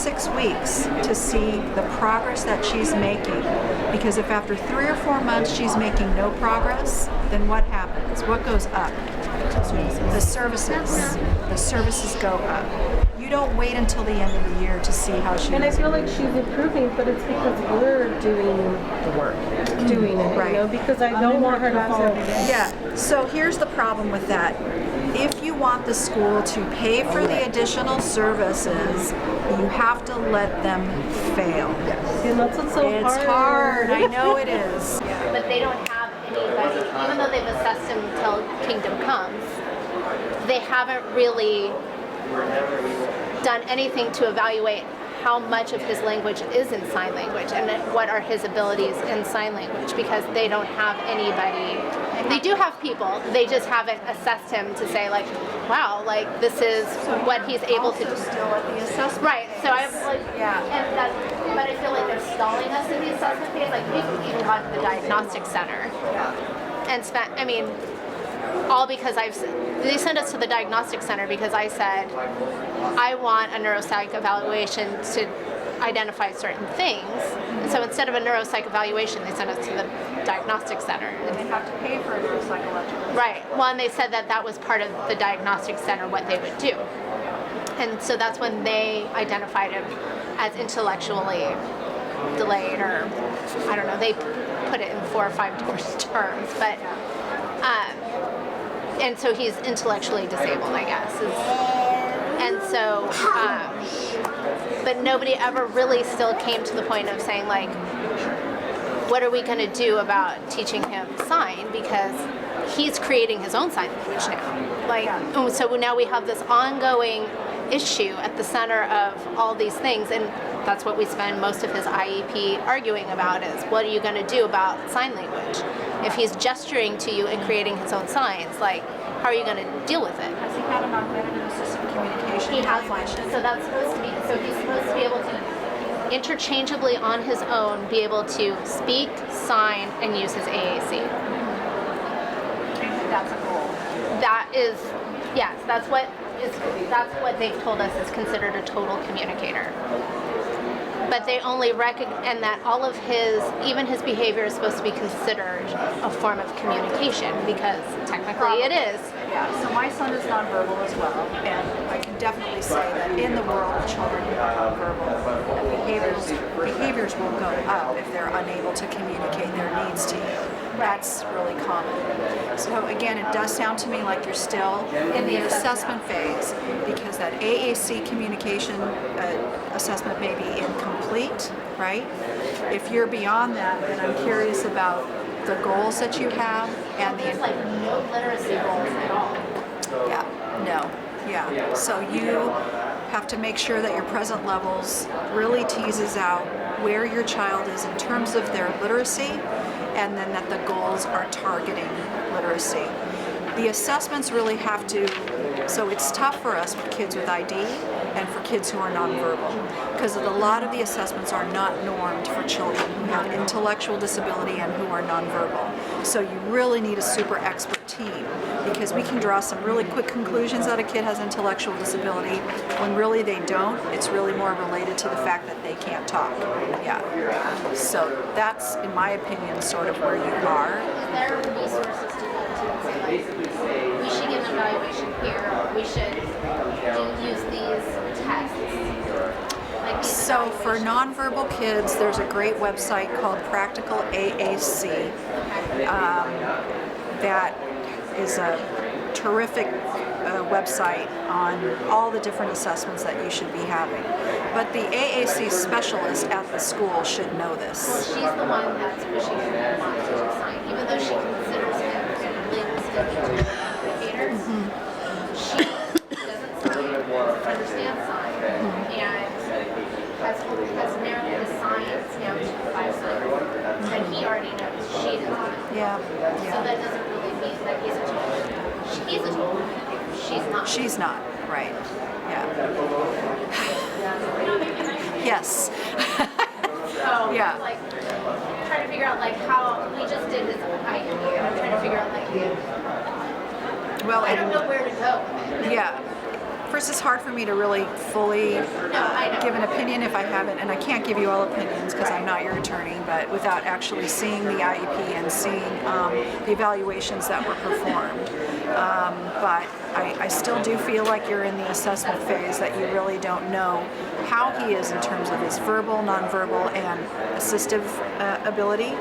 6 weeks to see the progress that she's making. Because if after 3 or 4 months she's making no progress, then what happens? What goes up? The services. The services go up. You don't wait until the end of the year to see how she's. And I feel like she's improving, but it's because we're doing the work, doing it, right? You know, because I don't want her to fall. Yeah. So here's the problem with that. If you want the school to pay for the additional services, you have to let them fail. And that's what's so hard. It's hard. I know it is. But they don't have anybody, even though they've assessed him till Kingdom Comes, they haven't really done anything to evaluate how much of his language is in sign language and what are his abilities in sign language, because they don't have anybody. They do have people, they just haven't assessed him to say like, wow, like this is what he's able to do. Still at the assessment. Right, so I'm like, Yeah. and that, but I feel like they're stalling us in the assessment phase. Like we've even gone to the diagnostic center and spent, I mean, all because they sent us to the diagnostic center because I said, I want a neuropsych evaluation to identify certain things. And so instead of a neuropsych evaluation, they sent us to the diagnostic center. And they have to pay for a neuropsychological. Right. Well, and they said that that was part of the diagnostic center, what they would do. And so that's when they identified him as intellectually delayed, or I don't know, they put it in 4 or 5 different terms, but and so he's intellectually disabled, I guess. And so, but nobody ever really still came to the point of saying like, what are we going to do about teaching him sign, because he's creating his own sign language now. Like, so now we have this ongoing issue at the center of all these things, and that's what we spend most of his IEP arguing about, is what are you going to do about sign language? If he's gesturing to you and creating his own signs, like, how are you going to deal with it? Has he had an augmented assistive communication? He has one, so that's supposed to be, so he's supposed to be able to interchangeably on his own be able to speak, sign, and use his AAC. That's a goal. That is, yes, that's what they've told us is considered a total communicator. But they only and that all of even his behavior is supposed to be considered a form of communication, because technically it is. Yeah, so my son is nonverbal as well, and I can definitely say that in the world of children who are nonverbal, behaviors will go up if they're unable to communicate their needs to you. That's really common. So again, it does sound to me like you're still in the assessment phase, because that AAC communication assessment may be incomplete, right? If you're beyond that, then I'm curious about the goals that you have and There's like no literacy goals at all. Yeah. So you have to make sure that your present levels really teases out where your child is in terms of their literacy, and then that the goals are targeting literacy. The assessments really have to, so it's tough for us with kids with ID and for kids who are nonverbal, because a lot of the assessments are not normed for children who have intellectual disability and who are nonverbal. So you really need a super expert team, because we can draw some really quick conclusions that a kid has intellectual disability when really they don't. It's really more related to the fact that they can't talk. Yeah. So that's, in my opinion, sort of where you are. Is there resources to go to say, like, we should get an evaluation here, we should use these tests? Like these So for nonverbal kids, there's a great website called Practical AAC. That is a terrific website on all the different assessments that you should be having. But the AAC specialist at the school should know this. Well, she's the one that's pushing her on to sign, even though she considers him and labels him a communicator. She doesn't sign, understands sign, and has narrowed the signs down to 5 signs. And he already knows she doesn't. Yeah. So that doesn't really mean that he's a total. He's a total communicator. She's not. She's not, right. Yeah. Yes. So, Yeah. like, trying to figure out, like, how we just did this IEP, and I'm trying to figure out, like, Well, I don't know where to go. yeah. First, it's hard for me to really fully I know. give an opinion if I haven't, and I can't give you all opinions because I'm not your attorney, but without actually seeing the IEP and seeing the evaluations that were performed. But I still do feel like you're in the assessment phase, that you really don't know how he is in terms of his verbal, nonverbal, and assistive ability.